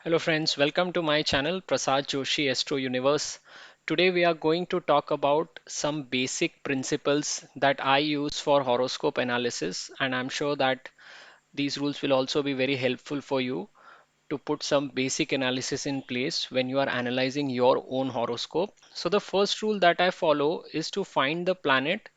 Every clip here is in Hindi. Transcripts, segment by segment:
Hello friends, welcome to my channel Prasad Joshi Astro Universe. Today we are going to talk about some basic principles that I use for horoscope analysis, and I'm sure that these rules will also be very helpful for you to put some basic analysis in place when you are analyzing your own horoscope. So the first rule that I follow is to find the planet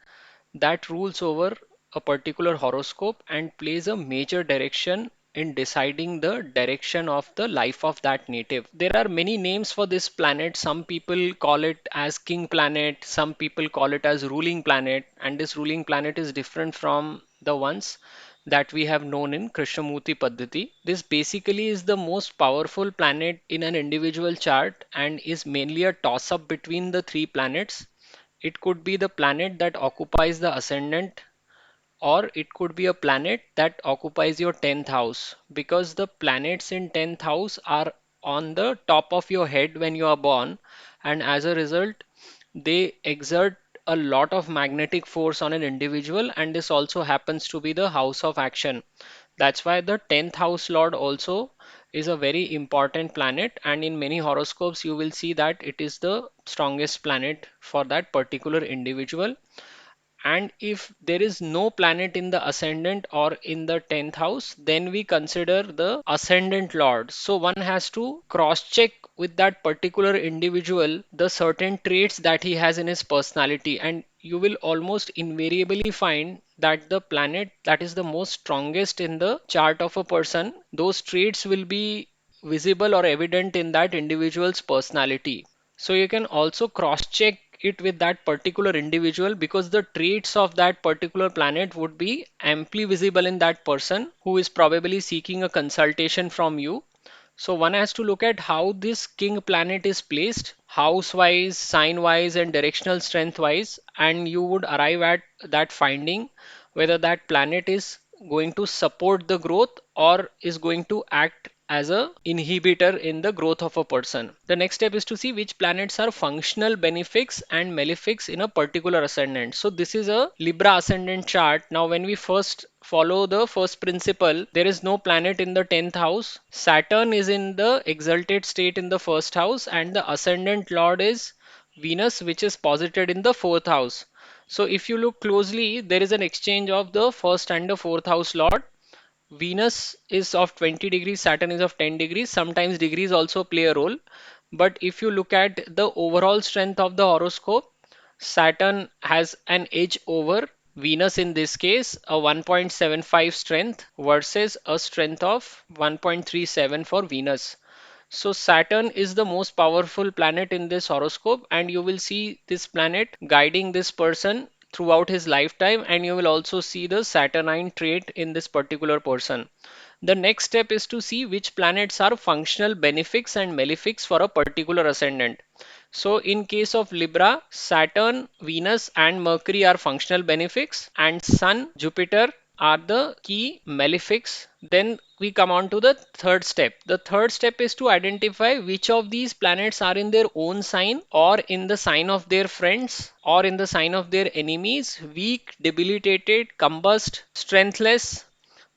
that rules over a particular horoscope and plays a major direction in deciding the direction of the life of that native. There are many names for this planet. Some people call it as king planet, some people call it as ruling planet, and this ruling planet is different from the ones that we have known in Krishnamurti Paddhati. This basically is the most powerful planet in an individual chart and is mainly a toss up between the three planets. It could be the planet that occupies the ascendant, or it could be a planet that occupies your 10th house, because the planets in 10th house are on the top of your head when you are born, and as a result, they exert a lot of magnetic force on an individual, and this also happens to be the house of action. That's why the 10th house lord also is a very important planet, and in many horoscopes, you will see that it is the strongest planet for that particular individual. And if there is no planet in the ascendant or in the 10th house, then we consider the ascendant lord. So one has to cross check with that particular individual the certain traits that he has in his personality. And you will almost invariably find that the planet that is the most strongest in the chart of a person, those traits will be visible or evident in that individual's personality. So you can also cross check it with that particular individual, because the traits of that particular planet would be amply visible in that person who is probably seeking a consultation from you. So one has to look at how this king planet is placed, house wise, sign wise, and directional strength wise, and you would arrive at that finding whether that planet is going to support the growth or is going to act as a inhibitor in the growth of a person. The next step is to see which planets are functional benefics and malefics in a particular ascendant. So this is a Libra ascendant chart. Now when we first follow the first principle, there is no planet in the 10th house. Saturn is in the exalted state in the first house, and the ascendant lord is Venus, which is posited in the fourth house. So if you look closely, there is an exchange of the first and the fourth house lord. Venus is of 20 degrees, Saturn is of 10 degrees. Sometimes degrees also play a role. But if you look at the overall strength of the horoscope, Saturn has an edge over Venus in this case, a 1.75 strength versus a strength of 1.37 for Venus. So Saturn is the most powerful planet in this horoscope, and you will see this planet guiding this person throughout his lifetime, and you will also see the Saturnine trait in this particular person. The next step is to see which planets are functional benefics and malefics for a particular ascendant. So in case of Libra, Saturn, Venus and Mercury are functional benefics, and Sun, Jupiter are the key malefics. Then we come on to the third step. The third step is to identify which of these planets are in their own sign, or in the sign of their friends, or in the sign of their enemies, weak, debilitated, combust, strengthless,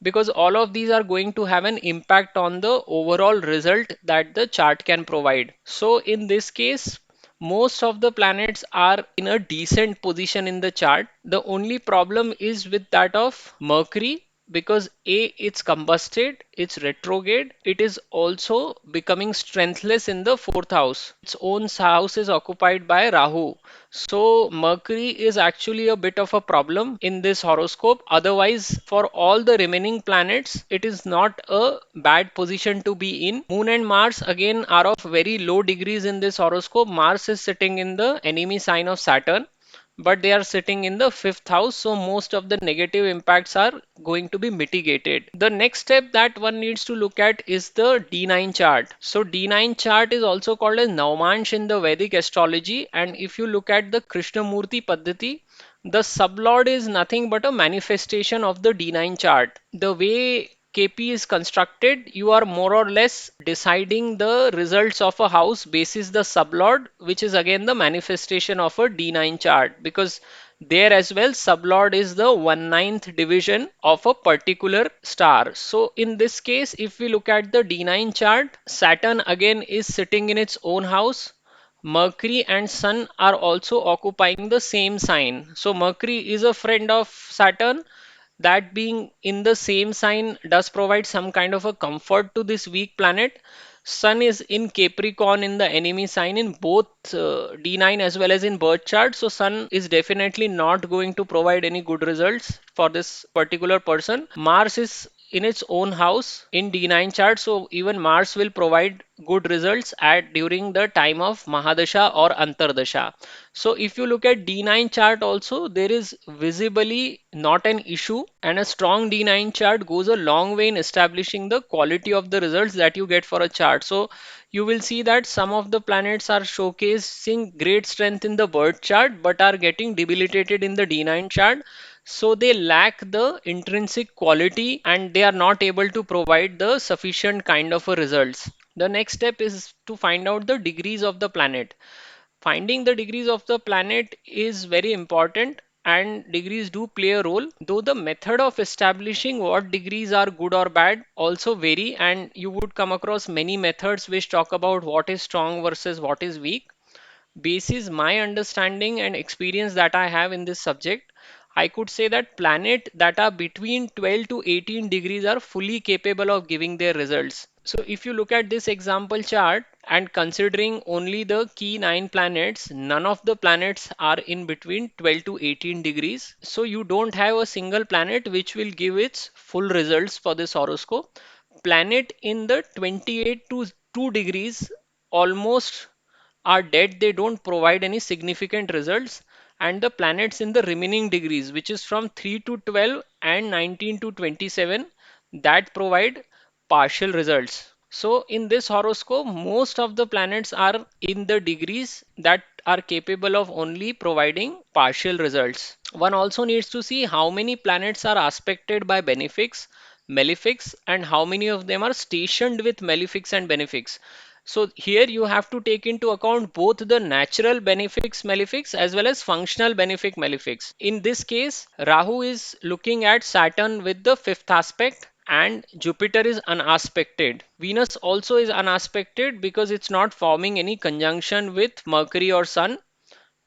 because all of these are going to have an impact on the overall result that the chart can provide. So in this case, most of the planets are in a decent position in the chart. The only problem is with that of Mercury, because A, it's combusted, it's retrograde, it is also becoming strengthless in the fourth house. Its own house is occupied by Rahu. So Mercury is actually a bit of a problem in this horoscope. Otherwise, for all the remaining planets, it is not a bad position to be in. Moon and Mars again are of very low degrees in this horoscope. Mars is sitting in the enemy sign of Saturn, but they are sitting in the fifth house, so most of the negative impacts are going to be mitigated. The next step that one needs to look at is the D9 chart. So D9 chart is also called as Navmansh in the Vedic astrology, and if you look at the Krishnamurti Paddhati, the sublord is nothing but a manifestation of the D9 chart. The way KP is constructed, you are more or less deciding the results of a house basis the sublord, which is again the manifestation of a D9 chart, because There as well, sublord is the 1/9 division of a particular star. So in this case, if we look at the D9 chart, Saturn again is sitting in its own house. Mercury and Sun are also occupying the same sign. So Mercury is a friend of Saturn. That being in the same sign does provide some kind of a comfort to this weak planet. Sun is in Capricorn in the enemy sign in both D9 as well as in birth chart. So Sun is definitely not going to provide any good results for this particular person. Mars is in its own house in D9 chart. So even Mars will provide good results at during the time of Mahadasha or Antardasha. So if you look at D9 chart also, there is visibly not an issue, and a strong D9 chart goes a long way in establishing the quality of the results that you get for a chart. So you will see that some of the planets are showcasing great strength in the birth chart but are getting debilitated in the D9 chart. So they lack the intrinsic quality and they are not able to provide the sufficient kind of a results. The next step is to find out the degrees of the planet. Finding the degrees of the planet is very important, and degrees do play a role, though the method of establishing what degrees are good or bad also vary, and you would come across many methods which talk about what is strong versus what is weak. Basis my understanding and experience that I have in this subject, I could say that planet that are between 12 to 18 degrees are fully capable of giving their results. So if you look at this example chart and considering only the key 9 planets, none of the planets are in between 12 to 18 degrees. So you don't have a single planet which will give its full results for this horoscope. Planet in the 28 to 2 degrees almost are dead, they don't provide any significant results, and the planets in the remaining degrees, which is from 3 to 12 and 19 to 27, that provide partial results. So in this horoscope, most of the planets are in the degrees that are capable of only providing partial results. One also needs to see how many planets are aspected by benefics, malefics, and how many of them are stationed with malefics and benefics. So here you have to take into account both the natural benefics malefics as well as functional benefic malefics. In this case, Rahu is looking at Saturn with the fifth aspect and Jupiter is unaspected. Venus also is unaspected because it's not forming any conjunction with Mercury or Sun,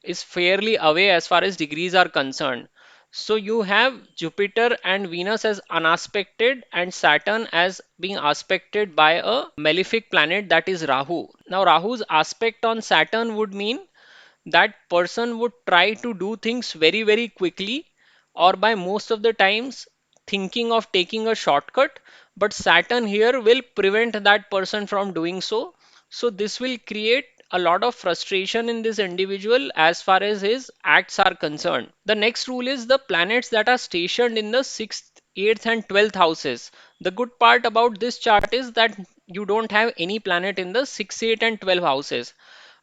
is fairly away as far as degrees are concerned. So you have Jupiter and Venus as unaspected and Saturn as being aspected by a malefic planet, that is Rahu. Now Rahu's aspect on Saturn would mean that person would try to do things very very quickly, or by most of the times thinking of taking a shortcut, but Saturn here will prevent that person from doing so. So this will create a lot of frustration in this individual as far as his acts are concerned. The next rule is the planets that are stationed in the 6th, 8th and 12th houses. The good part about this chart is that you don't have any planet in the 6, 8 and 12 houses.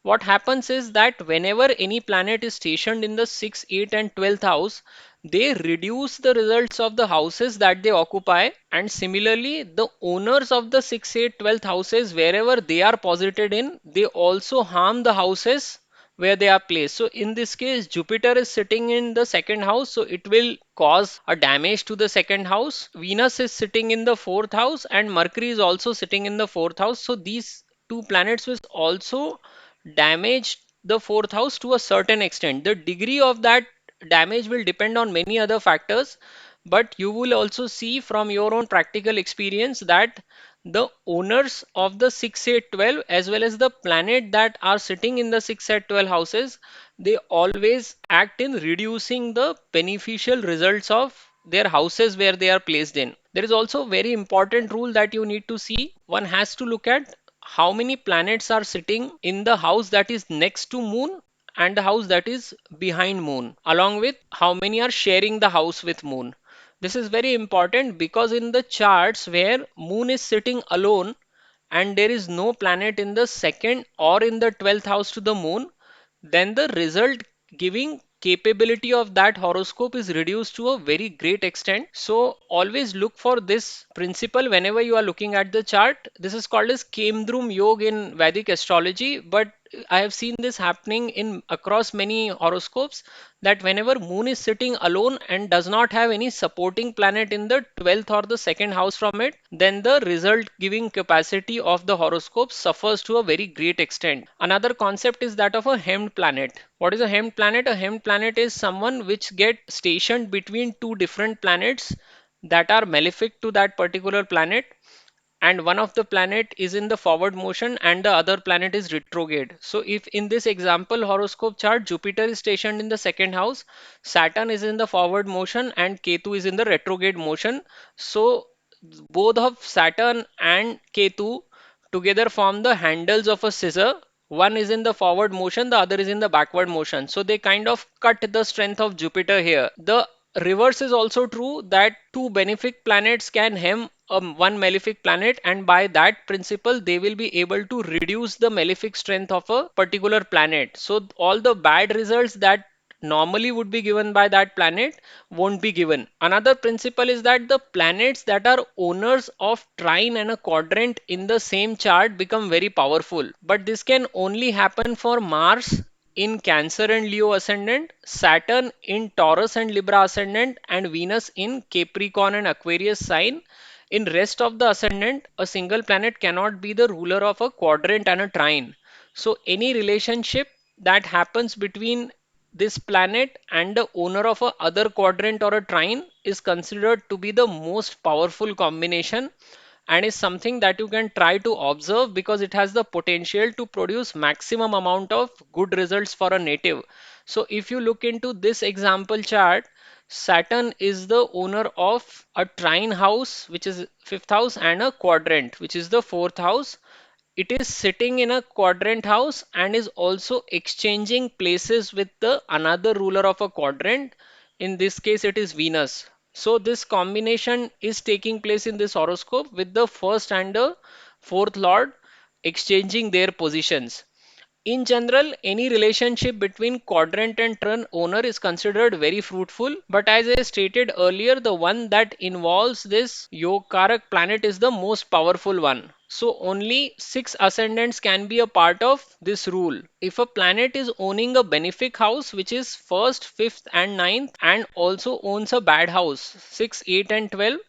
What happens is that whenever any planet is stationed in the 6th, 8th and 12th house, they reduce the results of the houses that they occupy, and similarly the owners of the 6th, 8th, 12th houses, wherever they are posited in, they also harm the houses where they are placed. So in this case, Jupiter is sitting in the second house, so it will cause a damage to the second house. Venus is sitting in the fourth house and Mercury is also sitting in the fourth house. So these two planets will also damage the fourth house to a certain extent. The degree of that damage will depend on many other factors, but you will also see from your own practical experience that the owners of the 6, 8, 12 as well as the planet that are sitting in the 6, 8, 12 houses, they always act in reducing the beneficial results of their houses where they are placed in. There is also a very important rule that you need to see. One has to look at how many planets are sitting in the house that is next to moon and the house that is behind moon, along with how many are sharing the house with moon. This is very important because in the charts where moon is sitting alone and there is no planet in the second or in the 12th house to the moon, then the result giving capability of that horoscope is reduced to a very great extent. So always look for this principle whenever you are looking at the chart. This is called as Kemdrum Yoga in Vedic astrology, but I have seen this happening in across many horoscopes, that whenever moon is sitting alone and does not have any supporting planet in the 12th or the second house from it, then the result giving capacity of the horoscope suffers to a very great extent. Another concept is that of a hemmed planet. What is a hemmed planet? A hemmed planet is someone which get stationed between two different planets that are malefic to that particular planet, and one of the planet is in the forward motion and the other planet is retrograde. So if in this example horoscope chart, Jupiter is stationed in the second house, Saturn is in the forward motion, and Ketu is in the retrograde motion. So both of Saturn and Ketu together form the handles of a scissor. One is in the forward motion, the other is in the backward motion. So they kind of cut the strength of Jupiter here. The reverse is also true, that two benefic planets can hem one malefic planet, and by that principle they will be able to reduce the malefic strength of a particular planet. So all the bad results that normally would be given by that planet won't be given. Another principle is that the planets that are owners of trine and a quadrant in the same chart become very powerful. But this can only happen for Mars in Cancer and Leo ascendant, Saturn in Taurus and Libra ascendant, and Venus in Capricorn and Aquarius sign. In rest of the ascendant, a single planet cannot be the ruler of a quadrant and a trine. So any relationship that happens between this planet and the owner of a other quadrant or a trine is considered to be the most powerful combination, and is something that you can try to observe because it has the potential to produce maximum amount of good results for a native. So if you look into this example chart, Saturn is the owner of a trine house, which is fifth house, and a quadrant, which is the fourth house. It is sitting in a quadrant house and is also exchanging places with the another ruler of a quadrant. In this case it is Venus. So this combination is taking place in this horoscope with the first and the fourth lord exchanging their positions. In general, any relationship between quadrant and turn owner is considered very fruitful. But as I stated earlier, the one that involves this Yogkarak planet is the most powerful one. So only six ascendants can be a part of this rule. If a planet is owning a benefic house, which is first, fifth, and ninth, and also owns a bad house, 6, 8, and 12,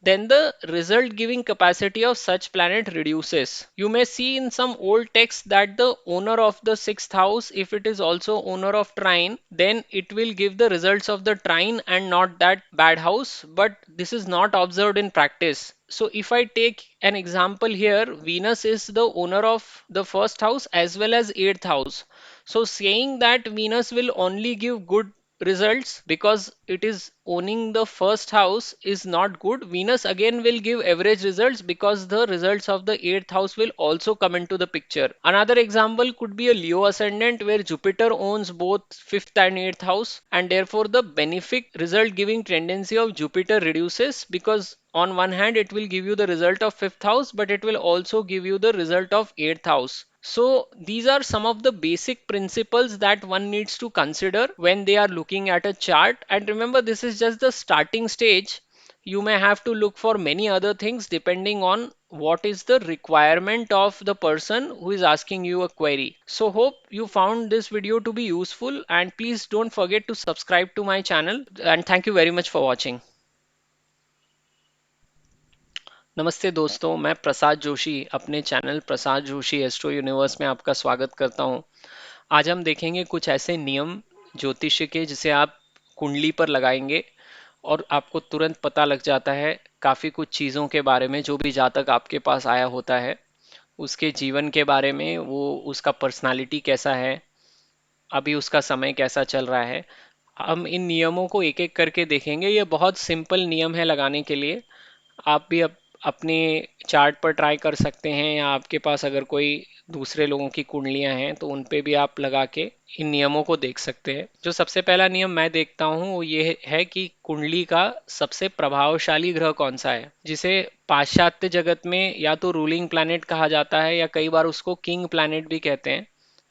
then the result giving capacity of such planet reduces. You may see in some old texts that the owner of the sixth house, if it is also owner of trine, then it will give the results of the trine and not that bad house. But this is not observed in practice. So if I take an example here, Venus is the owner of the first house as well as eighth house. So saying that Venus will only give good results because it is owning the first house is not good. Venus again will give average results because the results of the eighth house will also come into the picture. Another example could be a Leo ascendant where Jupiter owns both fifth and eighth house, and therefore the benefic result giving tendency of Jupiter reduces, because on one hand it will give you the result of fifth house, but it will also give you the result of eighth house. So these are some of the basic principles that one needs to consider when they are looking at a chart. And remember, this is just the starting stage. You may have to look for many other things depending on what is the requirement of the person who is asking you a query. So hope you found this video to be useful, and please don't forget to subscribe to my channel, and thank you very much for watching. नमस्ते दोस्तों, मैं प्रसाद जोशी अपने channel Prasad Joshi astro universe में आपका स्वागत करता हूं। आज हम देखेंगे कुछ ऐसे नियम ज्योतिष के जिसे आप कुंडली पर लगाएंगे और आपको तुरंत पता लग जाता है काफ़ी कुछ चीज़ों के बारे में। जो भी जातक आपके पास आया होता है उसके जीवन के बारे में, वो उसका पर्सनालिटी कैसा है, अभी उसका समय कैसा चल रहा है। हम इन नियमों को एक एक करके देखेंगे। ये बहुत सिंपल नियम है लगाने के लिए। आप भी अपने चार्ट पर ट्राई कर सकते हैं, या आपके पास अगर कोई दूसरे लोगों की कुंडलियां हैं तो उन पे भी आप लगा के इन नियमों को देख सकते हैं। जो सबसे पहला नियम मैं देखता हूँ वो ये है कि कुंडली का सबसे प्रभावशाली ग्रह कौन सा है, जिसे पाश्चात्य जगत में या तो रूलिंग प्लैनेट कहा जाता है या कई बार उसको किंग प्लैनेट भी कहते हैं।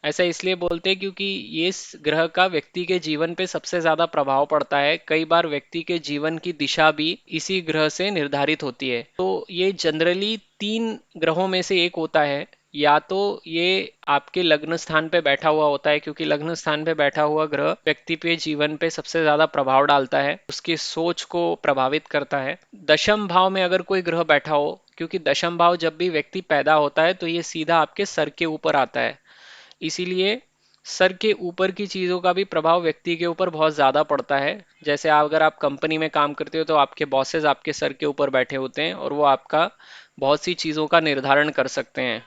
ऐसा इसलिए बोलते हैं क्योंकि ये इस ग्रह का व्यक्ति के जीवन पे सबसे ज्यादा प्रभाव पड़ता है। कई बार व्यक्ति के जीवन की दिशा भी इसी ग्रह से निर्धारित होती है। तो ये जनरली तीन ग्रहों में से एक होता है, या तो ये आपके लग्न स्थान पे बैठा हुआ होता है, क्योंकि लग्न स्थान पे बैठा हुआ ग्रह व्यक्ति पे जीवन पे सबसे ज्यादा प्रभाव डालता है, उसकी सोच को प्रभावित करता है। दशम भाव में अगर कोई ग्रह बैठा हो, क्योंकि दशम भाव जब भी व्यक्ति पैदा होता है तो ये सीधा आपके सर के ऊपर आता है, इसीलिए सर के ऊपर की चीजों का भी प्रभाव व्यक्ति के ऊपर बहुत ज्यादा पड़ता है। जैसे अगर आप कंपनी में काम करते हो तो आपके बॉसेस आपके सर के ऊपर बैठे होते हैं और वो आपका बहुत सी चीजों का निर्धारण कर सकते हैं।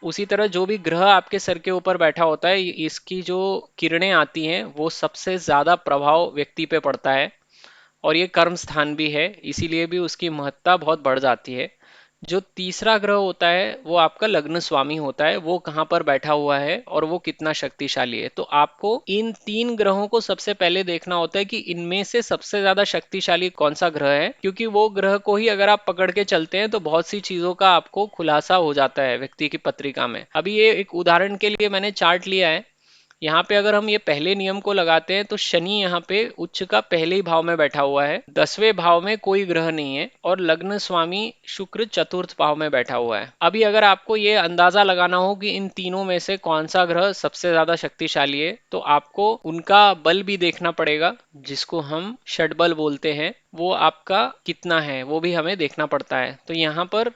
उसी तरह जो भी ग्रह आपके सर के ऊपर बैठा होता है, इसकी जो किरणें आती हैं वो सबसे ज्यादा प्रभाव व्यक्ति पे पड़ता है, और ये कर्म स्थान भी है, इसीलिए भी उसकी महत्ता बहुत बढ़ जाती है। जो तीसरा ग्रह होता है वो आपका लग्न स्वामी होता है, वो कहाँ पर बैठा हुआ है और वो कितना शक्तिशाली है। तो आपको इन तीन ग्रहों को सबसे पहले देखना होता है कि इनमें से सबसे ज्यादा शक्तिशाली कौन सा ग्रह है, क्योंकि वो ग्रह को ही अगर आप पकड़ के चलते हैं तो बहुत सी चीजों का आपको खुलासा हो जाता है व्यक्ति की पत्रिका में। अभी ये एक उदाहरण के लिए मैंने चार्ट लिया है, यहाँ पे अगर हम ये पहले नियम को लगाते हैं तो शनि यहाँ पे उच्च का पहले ही भाव में बैठा हुआ है, 10वें भाव में कोई ग्रह नहीं है, और लग्न स्वामी शुक्र चतुर्थ भाव में बैठा हुआ है। अभी अगर आपको ये अंदाजा लगाना हो कि इन तीनों में से कौन सा ग्रह सबसे ज्यादा शक्तिशाली है, तो आपको उनका बल भी देखना पड़ेगा, जिसको हम षडबल बोलते हैं, वो आपका कितना है वो भी हमें देखना पड़ता है। तो यहाँ पर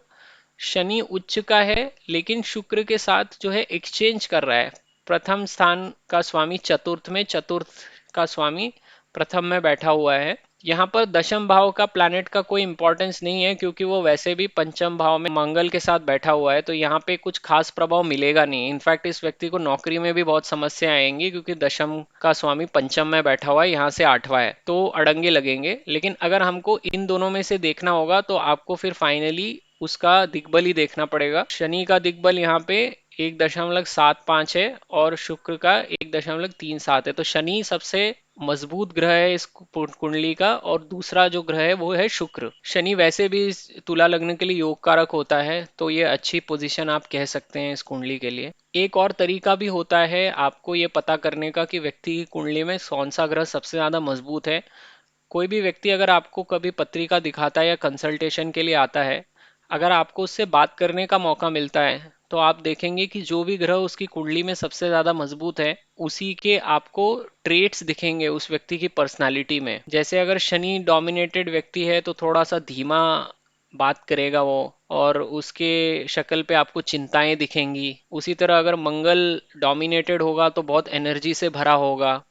शनि उच्च का है, लेकिन शुक्र के साथ जो है एक्सचेंज कर रहा है। प्रथम स्थान का स्वामी चतुर्थ में, चतुर्थ का स्वामी प्रथम में बैठा हुआ है। यहाँ पर दशम भाव का प्लैनेट का कोई इंपॉर्टेंस नहीं है, क्योंकि वो वैसे भी पंचम भाव में मंगल के साथ बैठा हुआ है, तो यहाँ पे कुछ खास प्रभाव मिलेगा नहीं। इनफैक्ट इस व्यक्ति को नौकरी में भी बहुत समस्या आएंगी, क्योंकि दशम का स्वामी पंचम में बैठा हुआ है, यहाँ से आठवां है, तो अड़ंगे लगेंगे। लेकिन अगर हमको इन दोनों में से देखना होगा तो आपको फिर फाइनली उसका दिग्बल ही देखना पड़ेगा। शनि का दिग्बल यहाँ पे 1.75 है और शुक्र का 1.37 है, तो शनि सबसे मजबूत ग्रह है इस कुंडली का, और दूसरा जो ग्रह है वो है शुक्र। शनि वैसे भी इस तुला लग्न के लिए योग कारक होता है, तो ये अच्छी पोजीशन आप कह सकते हैं इस कुंडली के लिए। एक और तरीका भी होता है आपको ये पता करने का कि व्यक्ति की कुंडली में कौन सा ग्रह सबसे ज्यादा मजबूत है। कोई भी व्यक्ति अगर आपको कभी पत्रिका दिखाता है या कंसल्टेशन के लिए आता है, अगर आपको उससे बात करने का मौका मिलता है तो आप देखेंगे कि जो भी ग्रह उसकी कुंडली में सबसे ज्यादा मजबूत है, उसी के आपको ट्रेट्स दिखेंगे उस व्यक्ति की पर्सनालिटी में। जैसे अगर शनि डोमिनेटेड व्यक्ति है तो थोड़ा सा धीमा बात करेगा वो, और उसके शक्ल पे आपको चिंताएं दिखेंगी। उसी तरह अगर मंगल डोमिनेटेड होगा तो बहुत एनर्जी से भरा होगा,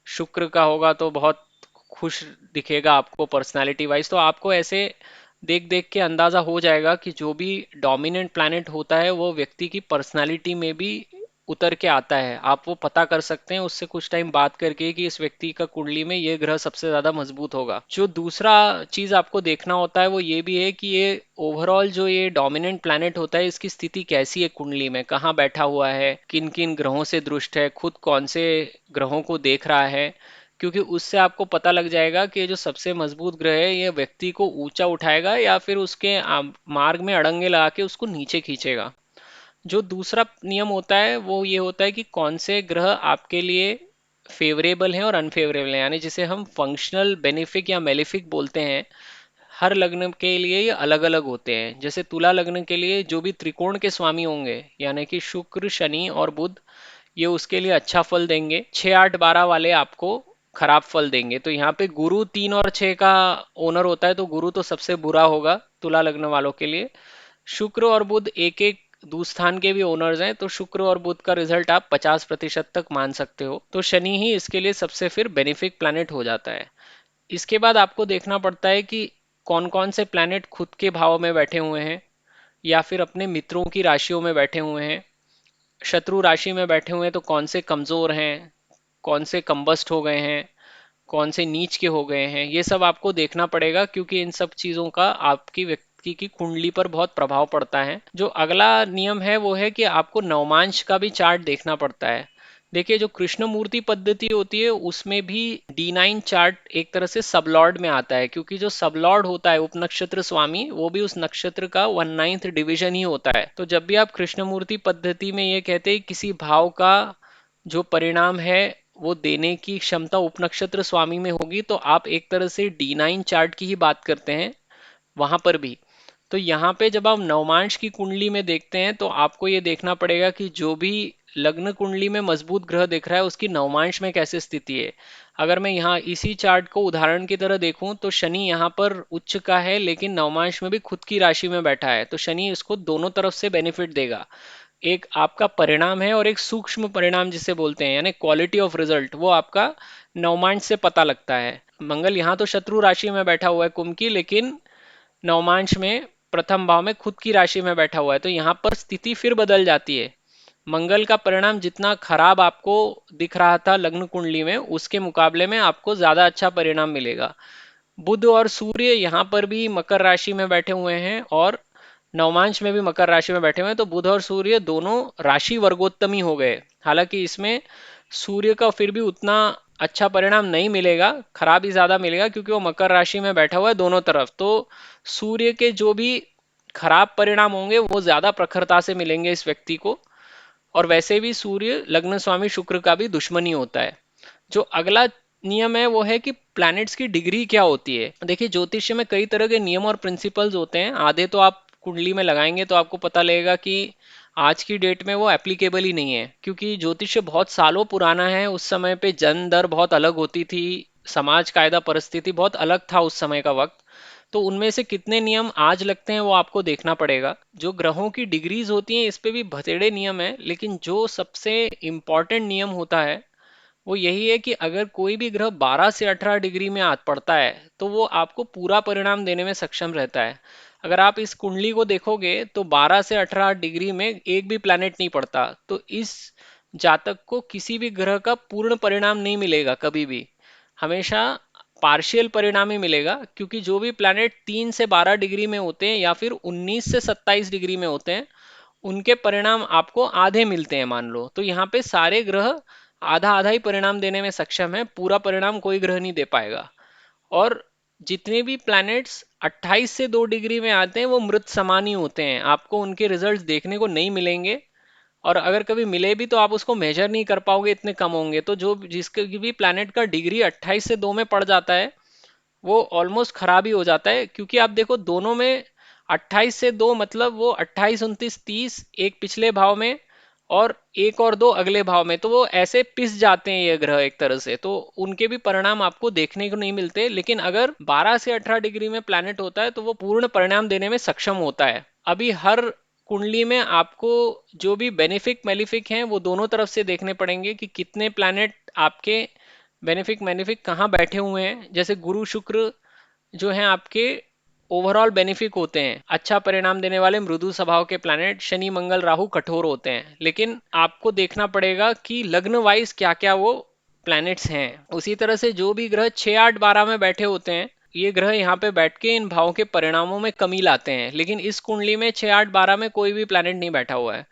शुक्र का होगा तो बहुत खुश दिखेगा आपको पर्सनालिटी वाइज। तो आपको ऐसे देख देख के अंदाजा हो जाएगा कि जो भी डोमिनेंट प्लैनेट होता है वो व्यक्ति की पर्सनालिटी में भी उतर के आता है। आप वो पता कर सकते हैं उससे कुछ टाइम बात करके कि इस व्यक्ति का कुंडली में ये ग्रह सबसे ज्यादा मजबूत होगा। जो दूसरा चीज आपको देखना होता है वो ये भी है कि ये ओवरऑल जो ये डोमिनेंट प्लैनेट होता है इसकी स्थिति कैसी है कुंडली में, कहाँ बैठा हुआ है, किन किन ग्रहों से दृष्ट है, खुद कौन से ग्रहों को देख रहा है, क्योंकि उससे आपको पता लग जाएगा कि जो सबसे मजबूत ग्रह है ये व्यक्ति को ऊंचा उठाएगा या फिर उसके मार्ग में अड़ंगे लगा के उसको नीचे खींचेगा। जो दूसरा नियम होता है वो ये होता है कि कौन से ग्रह आपके लिए फेवरेबल हैं और अनफेवरेबल हैं, यानी जिसे हम फंक्शनल बेनिफिक या मेलिफिक बोलते हैं। हर लग्न के लिए ये अलग अलग होते हैं। जैसे तुला लग्न के लिए जो भी त्रिकोण के स्वामी होंगे, यानी कि शुक्र शनि और बुध, ये उसके लिए अच्छा फल देंगे। 6 8 12 वाले आपको खराब फल देंगे। तो यहाँ पे गुरु 3 और 6 का ओनर होता है, तो गुरु तो सबसे बुरा होगा तुला लग्न वालों के लिए। शुक्र और बुध एक एक दूस्थान के भी ओनर्स हैं, तो शुक्र और बुध का रिजल्ट आप 50% तक मान सकते हो। तो शनि ही इसके लिए सबसे फिर बेनिफिक प्लैनेट हो जाता है। इसके बाद आपको देखना पड़ता है कि कौन कौन से प्लैनेट खुद के भाव में बैठे हुए हैं या फिर अपने मित्रों की राशियों में बैठे हुए हैं। शत्रु राशि में बैठे हुए हैं तो कौन से कमजोर हैं, कौन से कंबस्ट हो गए हैं, कौन से नीच के हो गए हैं, ये सब आपको देखना पड़ेगा, क्योंकि इन सब चीजों का आपकी व्यक्ति की कुंडली पर बहुत प्रभाव पड़ता है। जो अगला नियम है वो है कि आपको नवमांश का भी चार्ट देखना पड़ता है। देखिए, जो कृष्ण मूर्ति पद्धति होती है उसमें भी D9 चार्ट एक तरह से सबलॉर्ड में आता है, क्योंकि जो सबलॉर्ड होता है उपनक्षत्र स्वामी वो भी उस नक्षत्र का 1/9 डिवीजन ही होता है। तो जब भी आप कृष्ण मूर्ति पद्धति में ये कहते हैं किसी भाव का जो परिणाम है वो देने की क्षमता उपनक्षत्र स्वामी में होगी, तो आप एक तरह से D9 चार्ट की ही बात करते हैं वहां पर भी। तो यहाँ पे जब आप नवमांश की कुंडली में देखते हैं तो आपको ये देखना पड़ेगा कि जो भी लग्न कुंडली में मजबूत ग्रह दिख रहा है उसकी नवमांश में कैसे स्थिति है। अगर मैं यहाँ इसी चार्ट को उदाहरण की तरह देखूं तो शनि यहाँ पर उच्च का है लेकिन नवमांश में भी खुद की राशि में बैठा है, तो शनि इसको दोनों तरफ से बेनिफिट देगा। एक आपका परिणाम है और एक सूक्ष्म परिणाम जिसे बोलते हैं, यानी क्वालिटी ऑफ रिजल्ट, वो आपका नवमांश से पता लगता है। मंगल यहाँ तो शत्रु राशि में बैठा हुआ है कुंभ की, लेकिन नवमांश में प्रथम भाव में खुद की राशि में बैठा हुआ है, तो यहाँ पर स्थिति फिर बदल जाती है। मंगल का परिणाम जितना खराब आपको दिख रहा था लग्न कुंडली में, उसके मुकाबले में आपको ज्यादा अच्छा परिणाम मिलेगा। बुध और सूर्य यहाँ पर भी मकर राशि में बैठे हुए हैं और नवमांश में भी मकर राशि में बैठे हुए हैं, तो बुध और सूर्य दोनों राशि वर्गोत्तमी हो गए। हालांकि इसमें सूर्य का फिर भी उतना अच्छा परिणाम नहीं मिलेगा, खराब ही ज्यादा मिलेगा क्योंकि वो मकर राशि में बैठा हुआ है दोनों तरफ। तो सूर्य के जो भी खराब परिणाम होंगे वो ज्यादा प्रखरता से मिलेंगे इस व्यक्ति को। और वैसे भी सूर्य लग्न स्वामी शुक्र का भी दुश्मनी होता है। जो अगला नियम है वो है कि प्लैनेट्स की डिग्री क्या होती है। देखिए, ज्योतिष में कई तरह के नियम और प्रिंसिपल्स होते हैं। आधे तो आप कुंडली में लगाएंगे तो आपको पता लगेगा कि आज की डेट में वो एप्लीकेबल ही नहीं है, क्योंकि ज्योतिष बहुत सालों पुराना है। उस समय पे जन्म दर बहुत अलग होती थी, समाज कायदा परिस्थिति बहुत अलग था उस समय का वक्त। तो उनमें से कितने नियम आज लगते हैं वो आपको देखना पड़ेगा। जो ग्रहों की डिग्रीज होती हैं इस पे भी बथेड़े नियम है, लेकिन जो सबसे इम्पॉर्टेंट नियम होता है वो यही है कि अगर कोई भी ग्रह 12 से 18 डिग्री में आ पड़ता है तो वो आपको पूरा परिणाम देने में सक्षम रहता है। अगर आप इस कुंडली को देखोगे तो 12 से 18 डिग्री में एक भी प्लैनेट नहीं पड़ता, तो इस जातक को किसी भी ग्रह का पूर्ण परिणाम नहीं मिलेगा कभी भी, हमेशा पार्शियल परिणाम ही मिलेगा। क्योंकि जो भी प्लैनेट 3 से 12 डिग्री में होते हैं या फिर 19 से 27 डिग्री में होते हैं उनके परिणाम आपको आधे मिलते हैं मान लो। तो यहाँ पे सारे ग्रह आधा आधा ही परिणाम देने में सक्षम है, पूरा परिणाम कोई ग्रह नहीं दे पाएगा। और जितने भी प्लैनेट्स 28 से 2 डिग्री में आते हैं वो मृत समान ही होते हैं, आपको उनके रिजल्ट्स देखने को नहीं मिलेंगे। और अगर कभी मिले भी तो आप उसको मेजर नहीं कर पाओगे, इतने कम होंगे। तो जो जिसके भी प्लैनेट का डिग्री 28 से 2 में पड़ जाता है वो ऑलमोस्ट खराब ही हो जाता है। क्योंकि आप देखो दोनों में 28 से 2 मतलब वो 28 29 30, एक पिछले भाव में और एक और दो अगले भाव में, तो वो ऐसे पिस जाते हैं ये ग्रह एक तरह से, तो उनके भी परिणाम आपको देखने को नहीं मिलते। लेकिन अगर 12 से 18 डिग्री में प्लैनेट होता है तो वो पूर्ण परिणाम देने में सक्षम होता है। अभी हर कुंडली में आपको जो भी बेनिफिक मेलिफिक हैं वो दोनों तरफ से देखने पड़ेंगे कि कितने प्लैनेट आपके बेनिफिक मेनिफिक कहाँ बैठे हुए हैं। जैसे गुरु शुक्र जो हैं आपके ओवरऑल बेनिफिक होते हैं, अच्छा परिणाम देने वाले मृदु स्वभाव के प्लैनेट। शनि मंगल राहु कठोर होते हैं, लेकिन आपको देखना पड़ेगा कि लग्न वाइज क्या क्या वो प्लैनेट्स हैं। उसी तरह से जो भी ग्रह 6 8 12 में बैठे होते हैं, ये ग्रह यहाँ पे बैठ के इन भावों के परिणामों में कमी लाते हैं। लेकिन इस कुंडली में 6 8 12 में कोई भी प्लैनेट नहीं बैठा हुआ है,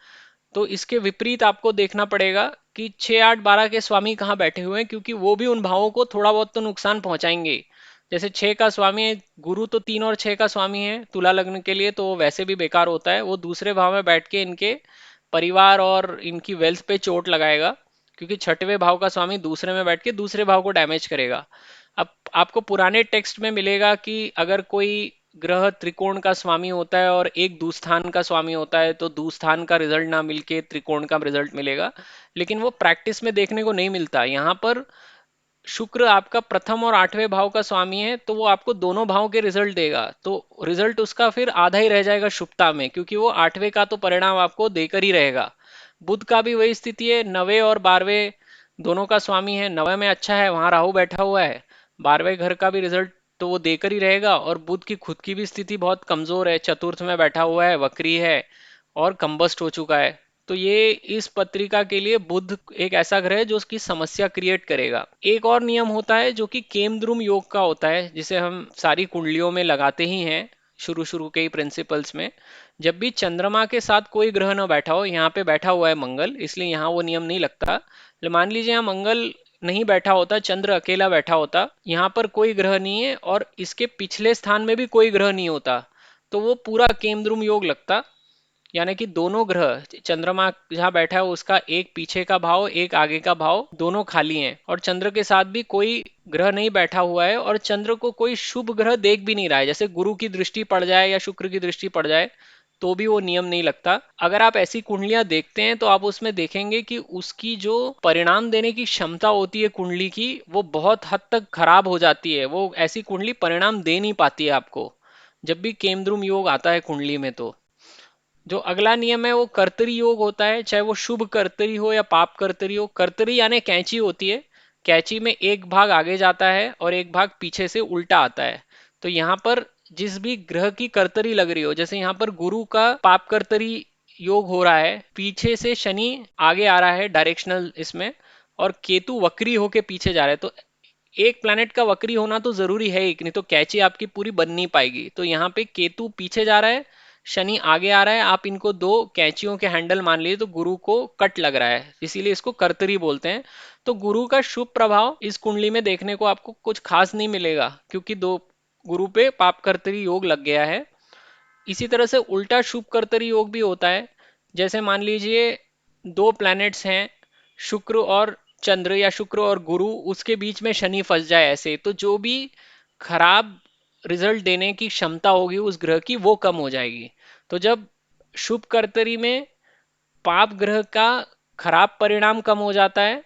तो इसके विपरीत आपको देखना पड़ेगा कि 6 8 12 के स्वामी कहाँ बैठे हुए हैं, क्योंकि वो भी उन भावों को थोड़ा बहुत तो नुकसान पहुंचाएंगे। जैसे 6 का स्वामी है गुरु, तो 3 और 6 का स्वामी है तुला लग्न के लिए, तो वो वैसे भी बेकार होता है। वो दूसरे भाव में बैठ के इनके परिवार और इनकी वेल्थ पे चोट लगाएगा, क्योंकि छठवें भाव का स्वामी दूसरे में बैठ के दूसरे भाव को डैमेज करेगा। अब आपको पुराने टेक्स्ट में मिलेगा कि अगर कोई ग्रह त्रिकोण का स्वामी होता है और एक दूस्थान का स्वामी होता है तो दूस्थान का रिजल्ट ना मिलके त्रिकोण का रिजल्ट मिलेगा, लेकिन वो प्रैक्टिस में देखने को नहीं मिलता। यहाँ पर शुक्र आपका प्रथम और 8वें भाव का स्वामी है, तो वो आपको दोनों भावों के रिजल्ट देगा, तो रिजल्ट उसका फिर आधा ही रह जाएगा शुभता में, क्योंकि वो 8वें का तो परिणाम आपको देकर ही रहेगा। बुध का भी वही स्थिति है, 9वें और 12वें दोनों का स्वामी है। 9वें में अच्छा है, वहां राहु बैठा हुआ है, 12वें घर का भी रिजल्ट तो वो देकर ही रहेगा। और बुध की खुद की भी स्थिति बहुत कमजोर है, चतुर्थ में बैठा हुआ है, वक्री है और कंबस्ट हो चुका है। तो ये इस पत्रिका के लिए बुध एक ऐसा ग्रह है जो उसकी समस्या क्रिएट करेगा। एक और नियम होता है जो कि केमद्रुम योग का होता है, जिसे हम सारी कुंडलियों में लगाते ही हैं शुरू शुरू के ही प्रिंसिपल्स में। जब भी चंद्रमा के साथ कोई ग्रह न बैठा हो, यहाँ पे बैठा हुआ है मंगल, इसलिए यहाँ वो नियम नहीं लगता। मान लीजिए यहाँ मंगल नहीं बैठा होता, चंद्र अकेला बैठा होता, यहाँ पर कोई ग्रह नहीं है और इसके पिछले स्थान में भी कोई ग्रह नहीं होता, तो वो पूरा केमद्रुम योग लगता। यानी कि दोनों ग्रह, चंद्रमा जहाँ बैठा है उसका एक पीछे का भाव एक आगे का भाव दोनों खाली हैं, और चंद्र के साथ भी कोई ग्रह नहीं बैठा हुआ है, और चंद्र को कोई शुभ ग्रह देख भी नहीं रहा है। जैसे गुरु की दृष्टि पड़ जाए या शुक्र की दृष्टि पड़ जाए तो भी वो नियम नहीं लगता। अगर आप ऐसी कुंडलियां देखते हैं तो आप उसमें देखेंगे कि उसकी जो परिणाम देने की क्षमता होती है कुंडली की, वो बहुत हद तक खराब हो जाती है। वो ऐसी कुंडली परिणाम दे नहीं पाती है आपको जब भी केमद्रुम योग आता है कुंडली में। तो जो अगला नियम है वो कर्तरी योग होता है, चाहे वो शुभ कर्तरी हो या पाप कर्तरी हो। कर्तरी यानी कैंची होती है, कैंची में एक भाग आगे जाता है और एक भाग पीछे से उल्टा आता है। तो यहाँ पर जिस भी ग्रह की कर्तरी लग रही हो, जैसे यहाँ पर गुरु का पाप कर्तरी योग हो रहा है, पीछे से शनि आगे आ रहा है डायरेक्शनल इसमें, और केतु वक्री होके पीछे जा रहा है। तो एक प्लैनेट का वक्री होना तो जरूरी है ही, नहीं तो कैची आपकी पूरी बन नहीं पाएगी। तो यहाँ पे केतु पीछे जा रहा है, शनि आगे आ रहा है, आप इनको दो कैंचियों के हैंडल मान लीजिए, तो गुरु को कट लग रहा है, इसीलिए इसको कर्तरी बोलते हैं। तो गुरु का शुभ प्रभाव इस कुंडली में देखने को आपको कुछ खास नहीं मिलेगा, क्योंकि दो गुरु पे पाप कर्तरी योग लग गया है। इसी तरह से उल्टा शुभ कर्तरी योग भी होता है। जैसे मान लीजिए दो प्लैनेट्स हैं, शुक्र और चंद्र या शुक्र और गुरु, उसके बीच में शनि फंस जाए ऐसे, तो जो भी खराब रिजल्ट देने की क्षमता होगी उस ग्रह की वो कम हो जाएगी। तो जब शुभ कर्तरी में पाप ग्रह का खराब परिणाम कम हो जाता है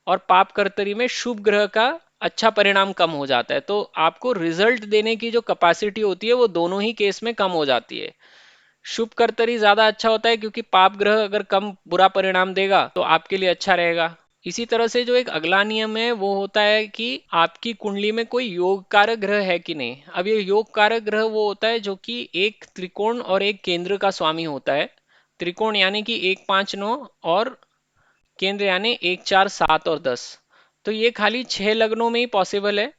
और पाप कर्तरी में शुभ ग्रह का अच्छा परिणाम कम हो जाता है, तो आपको रिजल्ट देने की जो कैपेसिटी होती है वो दोनों ही केस में कम हो जाती है। शुभ कर्तरी ज्यादा अच्छा होता है, क्योंकि पाप ग्रह अगर कम बुरा परिणाम देगा तो आपके लिए अच्छा रहेगा। इसी तरह से जो एक अगला नियम है वो होता है कि आपकी कुंडली में कोई योग कारक ग्रह है कि नहीं। अब ये योग कारक ग्रह वो होता है जो कि एक त्रिकोण और एक केंद्र का स्वामी होता है। त्रिकोण यानी कि 1 5 9, और केंद्र यानी 1 4 7 और 10। तो ये खाली 6 लग्नों में ही पॉसिबल है।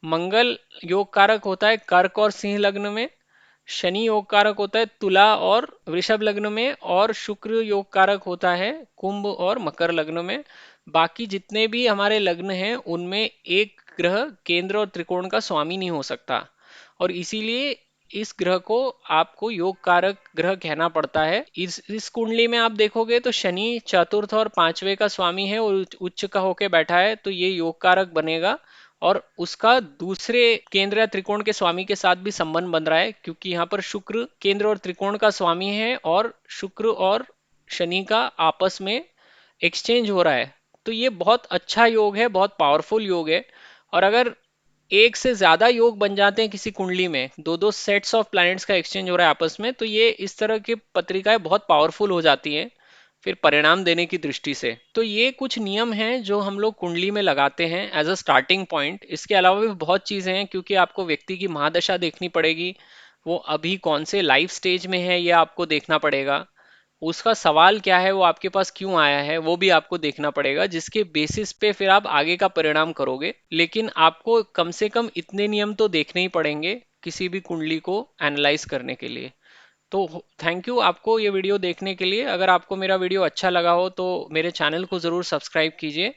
मंगल योग कारक होता है कर्क और सिंह लग्न में, शनि योग कारक होता है तुला और वृषभ लग्न में, और शुक्र योग कारक होता है कुंभ और मकर लग्न में। बाकी जितने भी हमारे लग्न हैं उनमें एक ग्रह केंद्र और त्रिकोण का स्वामी नहीं हो सकता, और इसीलिए इस ग्रह को आपको योग कारक ग्रह कहना पड़ता है। इस कुंडली में आप देखोगे तो शनि चतुर्थ और पांचवे का स्वामी है और उच्च का होके बैठा है, तो ये योग कारक बनेगा। और उसका दूसरे केंद्र या त्रिकोण के स्वामी के साथ भी संबंध बन रहा है, क्योंकि यहाँ पर शुक्र केंद्र और त्रिकोण का स्वामी है और शुक्र और शनि का आपस में एक्सचेंज हो रहा है। तो ये बहुत अच्छा योग है, बहुत पावरफुल योग है। और अगर एक से ज्यादा योग बन जाते हैं किसी कुंडली में, दो दो सेट्स ऑफ प्लैनेट्स का एक्सचेंज हो रहा है आपस में, तो ये इस तरह की पत्रिकाएं बहुत पावरफुल हो जाती हैं फिर परिणाम देने की दृष्टि से। तो ये कुछ नियम हैं जो हम लोग कुंडली में लगाते हैं एज अ स्टार्टिंग पॉइंट। इसके अलावा भी बहुत चीजें हैं, क्योंकि आपको व्यक्ति की महादशा देखनी पड़ेगी, वो अभी कौन से लाइफ स्टेज में है ये आपको देखना पड़ेगा, उसका सवाल क्या है, वो आपके पास क्यों आया है, वो भी आपको देखना पड़ेगा, जिसके बेसिस पे फिर आप आगे का परिणाम करोगे। लेकिन आपको कम से कम इतने नियम तो देखने ही पड़ेंगे किसी भी कुंडली को एनालाइज करने के लिए। तो थैंक यू आपको ये वीडियो देखने के लिए। अगर आपको मेरा वीडियो अच्छा लगा हो तो मेरे चैनल को ज़रूर सब्सक्राइब कीजिए।